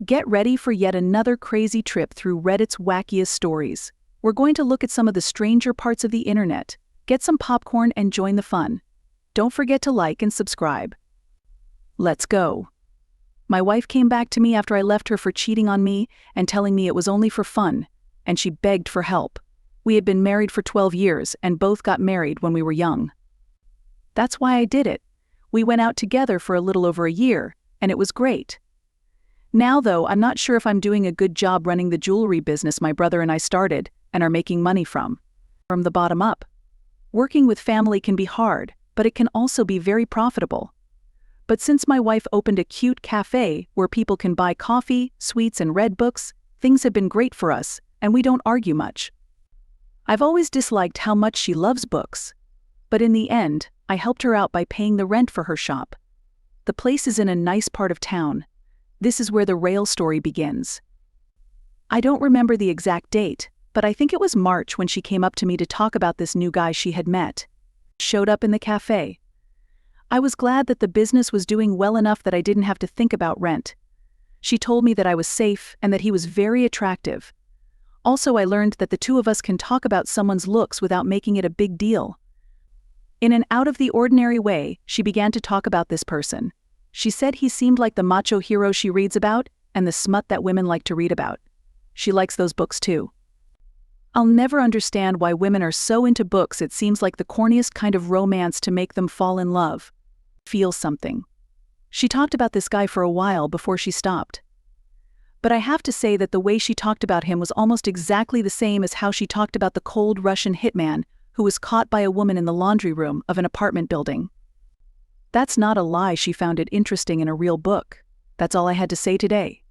Get ready for yet another crazy trip through Reddit's wackiest stories. We're going to look at some of the stranger parts of the internet. Get some popcorn and join the fun. Don't forget to like and subscribe. Let's go. My wife came back to me after I left her for cheating on me and telling me it was only for fun, and she begged for help. We had been married for 12 years and both got married when we were young. That's why I did it. We went out together for a little over a year, and it was great. Now though, I'm not sure if I'm doing a good job running the jewelry business my brother and I started and are making money from the bottom up. Working with family can be hard, but it can also be very profitable. But since my wife opened a cute cafe where people can buy coffee, sweets and read books, things have been great for us, and we don't argue much. I've always disliked how much she loves books. But in the end, I helped her out by paying the rent for her shop. The place is in a nice part of town. This is where the real story begins. I don't remember the exact date, but I think it was March when she came up to me to talk about this new guy she had met. Showed up in the cafe. I was glad that the business was doing well enough that I didn't have to think about rent. She told me that I was safe and that he was very attractive. Also, I learned that the two of us can talk about someone's looks without making it a big deal. In an out-of-the-ordinary way, she began to talk about this person. She said he seemed like the macho hero she reads about and the smut that women like to read about. She likes those books too. I'll never understand why women are so into books. It seems like the corniest kind of romance to make them fall in love. Feel something. She talked about this guy for a while before she stopped. But I have to say that the way she talked about him was almost exactly the same as how she talked about the cold Russian hitman who was caught by a woman in the laundry room of an apartment building. That's not a lie. She found it interesting in a real book. That's all I had to say today.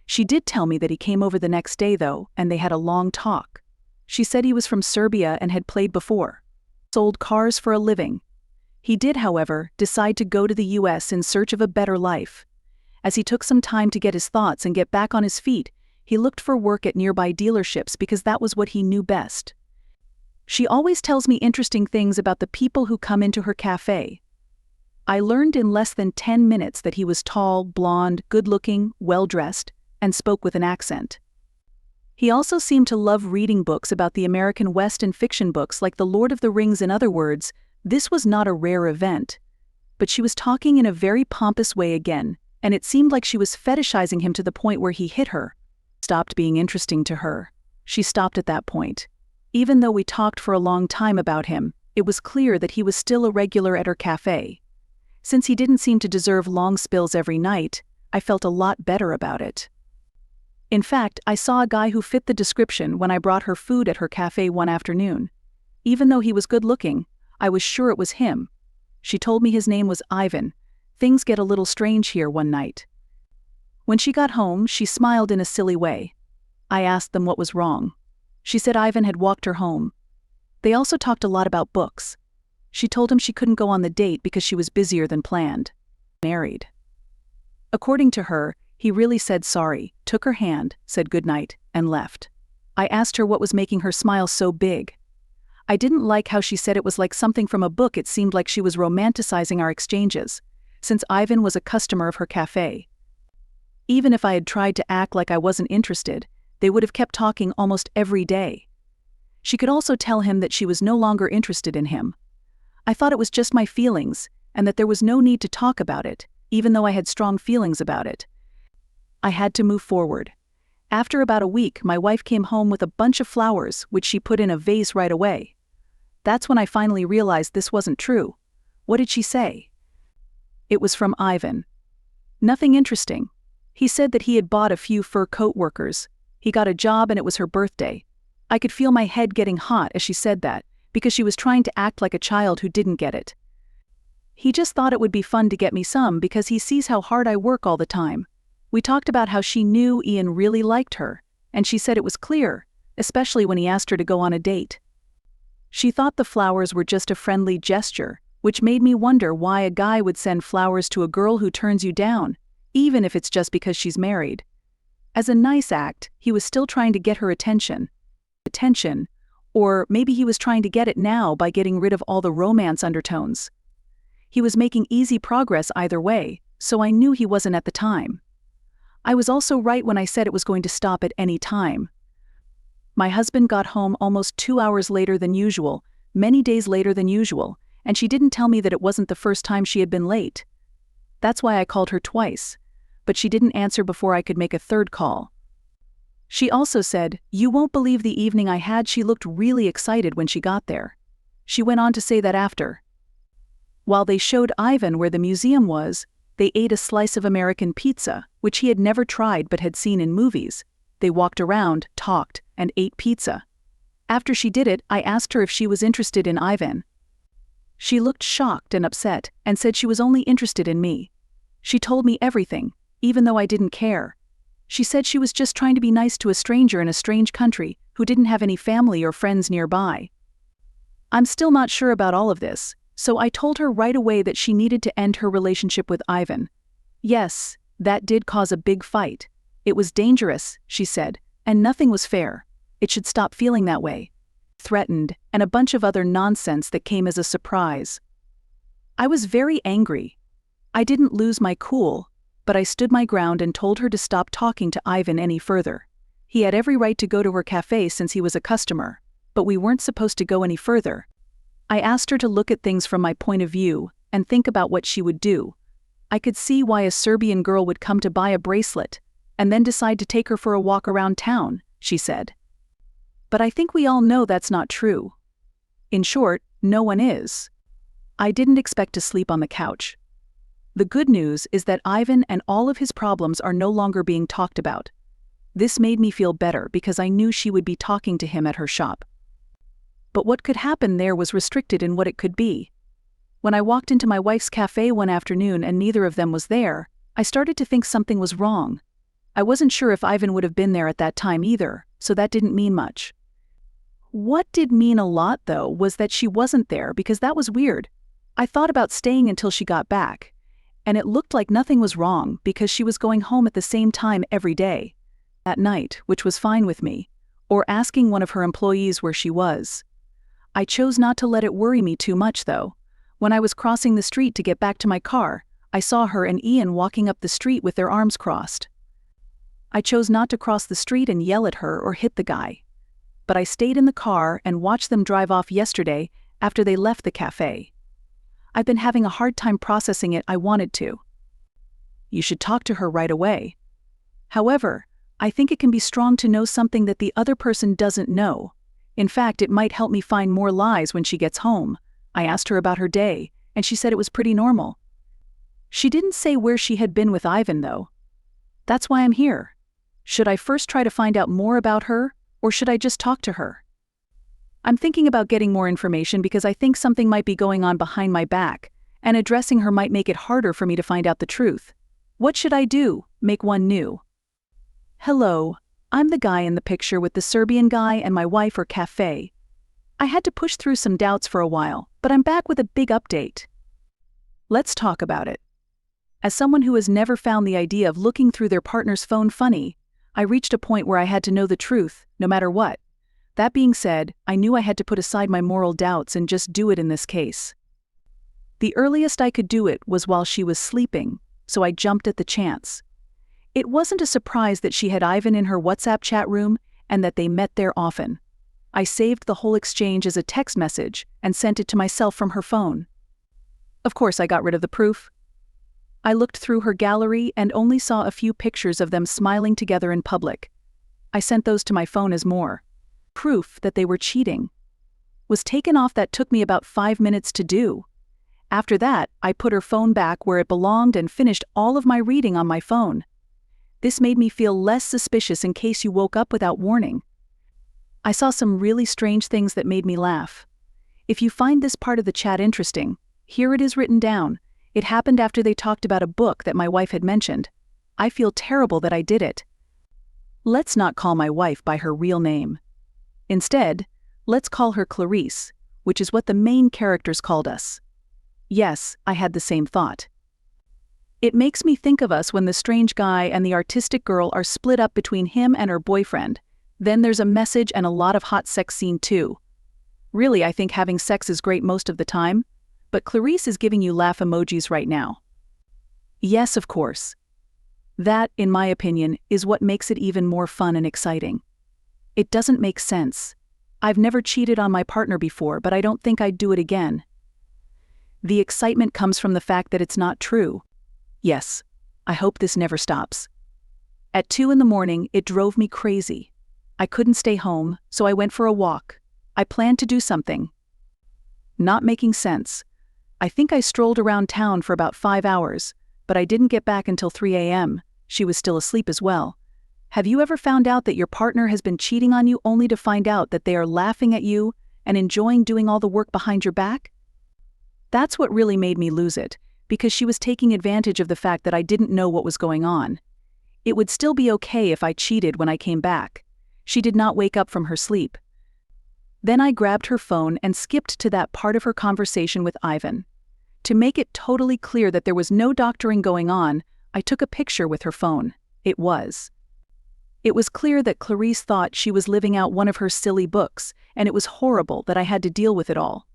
She did tell me that he came over the next day though, and they had a long talk. She said he was from Serbia and had played before. Sold cars for a living. He did, however, decide to go to the US in search of a better life. As he took some time to get his thoughts and get back on his feet, he looked for work at nearby dealerships because that was what he knew best. She always tells me interesting things about the people who come into her cafe. I learned in less than 10 minutes that he was tall, blonde, good-looking, well-dressed, and spoke with an accent. He also seemed to love reading books about the American West and fiction books like The Lord of the Rings. In other words, this was not a rare event. But she was talking in a very pompous way again, and it seemed like she was fetishizing him to the point where he hit her. Stopped being interesting to her. She stopped at that point. Even though we talked for a long time about him, it was clear that he was still a regular at her cafe. Since he didn't seem to deserve long spills every night, I felt a lot better about it. In fact, I saw a guy who fit the description when I brought her food at her cafe one afternoon. Even though he was good-looking, I was sure it was him. She told me his name was Ivan. Things get a little strange here one night. When she got home, she smiled in a silly way. I asked them what was wrong. She said Ivan had walked her home. They also talked a lot about books. She told him she couldn't go on the date because she was busier than planned. Married. According to her, he really said sorry, took her hand, said goodnight, and left. I asked her what was making her smile so big. I didn't like how she said it was like something from a book. It seemed like she was romanticizing our exchanges, since Ivan was a customer of her cafe. Even if I had tried to act like I wasn't interested, they would have kept talking almost every day. She could also tell him that she was no longer interested in him. I thought it was just my feelings, and that there was no need to talk about it, even though I had strong feelings about it. I had to move forward. After about a week, my wife came home with a bunch of flowers, which she put in a vase right away. That's when I finally realized this wasn't true. What did she say? It was from Ivan. Nothing interesting. He said that he had bought a few fur coat workers. He got a job and it was her birthday. I could feel my head getting hot as she said that, because she was trying to act like a child who didn't get it. He just thought it would be fun to get me some because he sees how hard I work all the time. We talked about how she knew Ian really liked her, and she said it was clear, especially when he asked her to go on a date. She thought the flowers were just a friendly gesture, which made me wonder why a guy would send flowers to a girl who turns you down, even if it's just because she's married. As a nice act, he was still trying to get her attention. Or maybe he was trying to get it now by getting rid of all the romance undertones. He was making easy progress either way, so I knew he wasn't at the time. I was also right when I said it was going to stop at any time. My husband got home almost 2 hours later than usual, many days later than usual, and she didn't tell me that it wasn't the first time she had been late. That's why I called her twice, but she didn't answer before I could make a third call. She also said, "You won't believe the evening I had. She looked really excited when she got there." She went on to say that after. While they showed Ivan where the museum was, they ate a slice of American pizza, which he had never tried but had seen in movies. They walked around, talked, and ate pizza. After she did it, I asked her if she was interested in Ivan. She looked shocked and upset and said she was only interested in me. She told me everything, even though I didn't care. She said she was just trying to be nice to a stranger in a strange country who didn't have any family or friends nearby. I'm still not sure about all of this, so I told her right away that she needed to end her relationship with Ivan. Yes, that did cause a big fight. It was dangerous, she said, and nothing was fair. It should stop feeling that way. Threatened, and a bunch of other nonsense that came as a surprise. I was very angry. I didn't lose my cool, but I stood my ground and told her to stop talking to Ivan any further. He had every right to go to her cafe since he was a customer, but we weren't supposed to go any further. I asked her to look at things from my point of view and think about what she would do. I could see why a Serbian girl would come to buy a bracelet and then decide to take her for a walk around town, she said. But I think we all know that's not true. In short, no one is. I didn't expect to sleep on the couch. The good news is that Ivan and all of his problems are no longer being talked about. This made me feel better because I knew she would be talking to him at her shop. But what could happen there was restricted in what it could be. When I walked into my wife's cafe one afternoon and neither of them was there, I started to think something was wrong. I wasn't sure if Ivan would have been there at that time either, so that didn't mean much. What did mean a lot, though, was that she wasn't there because that was weird. I thought about staying until she got back, and it looked like nothing was wrong because she was going home at the same time every day. At night, which was fine with me, or asking one of her employees where she was. I chose not to let it worry me too much, though. When I was crossing the street to get back to my car, I saw her and Ian walking up the street with their arms crossed. I chose not to cross the street and yell at her or hit the guy. But I stayed in the car and watched them drive off yesterday after they left the cafe. I've been having a hard time processing it. I wanted to. You should talk to her right away. However, I think it can be strong to know something that the other person doesn't know. In fact, it might help me find more lies when she gets home. I asked her about her day, and she said it was pretty normal. She didn't say where she had been with Ivan, though. That's why I'm here. Should I first try to find out more about her, or should I just talk to her? I'm thinking about getting more information because I think something might be going on behind my back, and addressing her might make it harder for me to find out the truth. What should I do? Make one new. Hello, I'm the guy in the picture with the Serbian guy and my wife or cafe. I had to push through some doubts for a while, but I'm back with a big update. Let's talk about it. As someone who has never found the idea of looking through their partner's phone funny, I reached a point where I had to know the truth, no matter what. That being said, I knew I had to put aside my moral doubts and just do it in this case. The earliest I could do it was while she was sleeping, so I jumped at the chance. It wasn't a surprise that she had Ivan in her WhatsApp chat room and that they met there often. I saved the whole exchange as a text message and sent it to myself from her phone. Of course, I got rid of the proof. I looked through her gallery and only saw a few pictures of them smiling together in public. I sent those to my phone as more proof that they were cheating. Was taken off. That took me about 5 minutes to do. After that, I put her phone back where it belonged and finished all of my reading on my phone. This made me feel less suspicious in case you woke up without warning. I saw some really strange things that made me laugh. If you find this part of the chat interesting, here it is written down. It happened after they talked about a book that my wife had mentioned. I feel terrible that I did it. Let's not call my wife by her real name. Instead, let's call her Clarice, which is what the main characters called us. Yes, I had the same thought. It makes me think of us when the strange guy and the artistic girl are split up between him and her boyfriend. Then there's a message and a lot of hot sex scene too. Really, I think having sex is great most of the time, but Clarice is giving you laugh emojis right now. Yes, of course. That, in my opinion, is what makes it even more fun and exciting. It doesn't make sense. I've never cheated on my partner before, but I don't think I'd do it again. The excitement comes from the fact that it's not true. Yes, I hope this never stops. At 2 in the morning, it drove me crazy. I couldn't stay home, so I went for a walk. I planned to do something. Not making sense. I think I strolled around town for about 5 hours, but I didn't get back until 3 a.m. She was still asleep as well. Have you ever found out that your partner has been cheating on you only to find out that they are laughing at you and enjoying doing all the work behind your back? That's what really made me lose it, because she was taking advantage of the fact that I didn't know what was going on. It would still be okay if I cheated when I came back. She did not wake up from her sleep. Then I grabbed her phone and skipped to that part of her conversation with Ivan. To make it totally clear that there was no doctoring going on, I took a picture with her phone. It was clear that Clarice thought she was living out one of her silly books, and it was horrible that I had to deal with it all.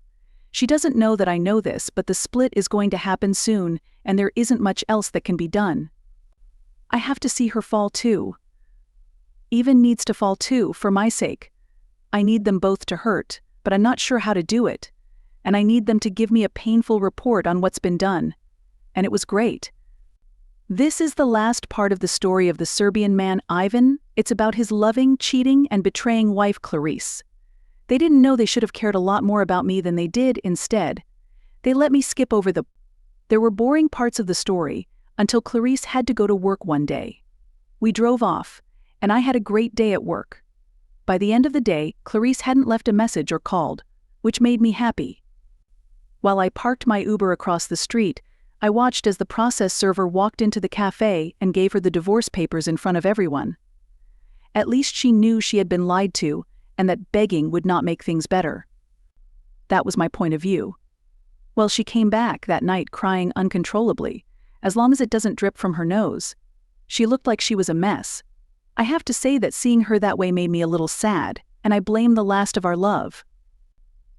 She doesn't know that I know this, but the split is going to happen soon, and there isn't much else that can be done. I have to see her fall too. Even needs to fall too, for my sake. I need them both to hurt, but I'm not sure how to do it. And I need them to give me a painful report on what's been done. And it was great. This is the last part of the story of the Serbian man Ivan. It's about his loving, cheating, and betraying wife Clarice. They didn't know they should have cared a lot more about me than they did instead. They let me skip over There were boring parts of the story, until Clarice had to go to work one day. We drove off, and I had a great day at work. By the end of the day, Clarice hadn't left a message or called, which made me happy. While I parked my Uber across the street, I watched as the process server walked into the cafe and gave her the divorce papers in front of everyone. At least she knew she had been lied to, and that begging would not make things better. That was my point of view. Well, she came back that night crying uncontrollably, as long as it doesn't drip from her nose. She looked like she was a mess. I have to say that seeing her that way made me a little sad, and I blame the last of our love.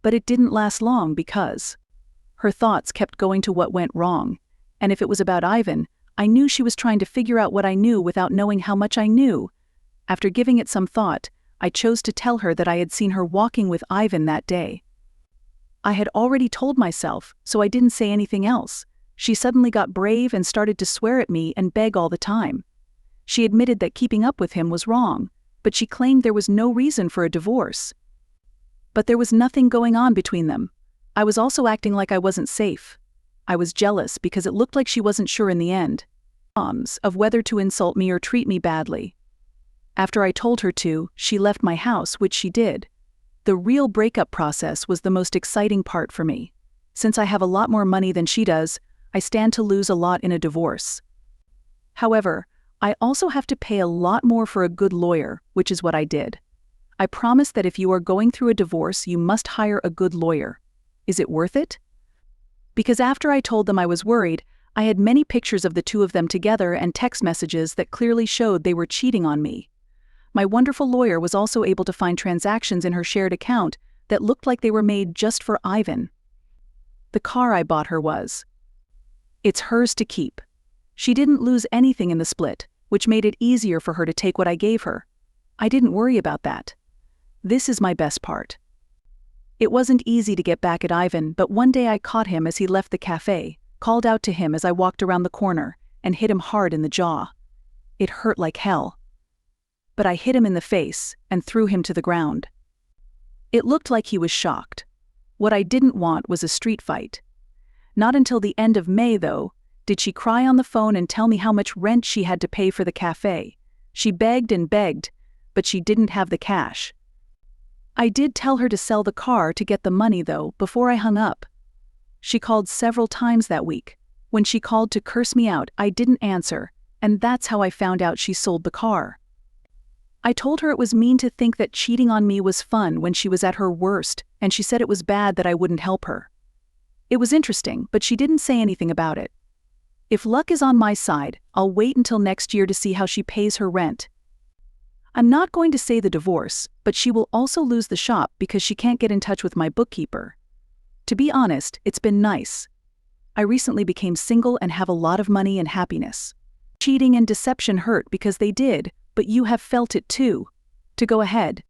But it didn't last long because her thoughts kept going to what went wrong, and if it was about Ivan, I knew she was trying to figure out what I knew without knowing how much I knew. After giving it some thought, I chose to tell her that I had seen her walking with Ivan that day. I had already told myself, so I didn't say anything else. She suddenly got brave and started to swear at me and beg all the time. She admitted that keeping up with him was wrong, but she claimed there was no reason for a divorce. But there was nothing going on between them. I was also acting like I wasn't safe. I was jealous because it looked like she wasn't sure in the end of whether to insult me or treat me badly. After I told her to, she left my house, which she did. The real breakup process was the most exciting part for me. Since I have a lot more money than she does, I stand to lose a lot in a divorce. However, I also have to pay a lot more for a good lawyer, which is what I did. I promise that if you are going through a divorce, you must hire a good lawyer. Is it worth it? Because after I told them I was worried, I had many pictures of the two of them together and text messages that clearly showed they were cheating on me. My wonderful lawyer was also able to find transactions in her shared account that looked like they were made just for Ivan. The car I bought her was. It's hers to keep. She didn't lose anything in the split, which made it easier for her to take what I gave her. I didn't worry about that. This is my best part. It wasn't easy to get back at Ivan, but one day I caught him as he left the cafe, called out to him as I walked around the corner, and hit him hard in the jaw. It hurt like hell. But I hit him in the face and threw him to the ground. It looked like he was shocked. What I didn't want was a street fight. Not until the end of May, though, did she cry on the phone and tell me how much rent she had to pay for the cafe. She begged and begged, but she didn't have the cash. I did tell her to sell the car to get the money, though, before I hung up. She called several times that week. When she called to curse me out, I didn't answer, and that's how I found out she sold the car. I told her it was mean to think that cheating on me was fun when she was at her worst, and she said it was bad that I wouldn't help her. It was interesting, but she didn't say anything about it. If luck is on my side, I'll wait until next year to see how she pays her rent. I'm not going to say the divorce, but she will also lose the shop because she can't get in touch with my bookkeeper. To be honest, it's been nice. I recently became single and have a lot of money and happiness. Cheating and deception hurt because they did, but you have felt it too. To go ahead,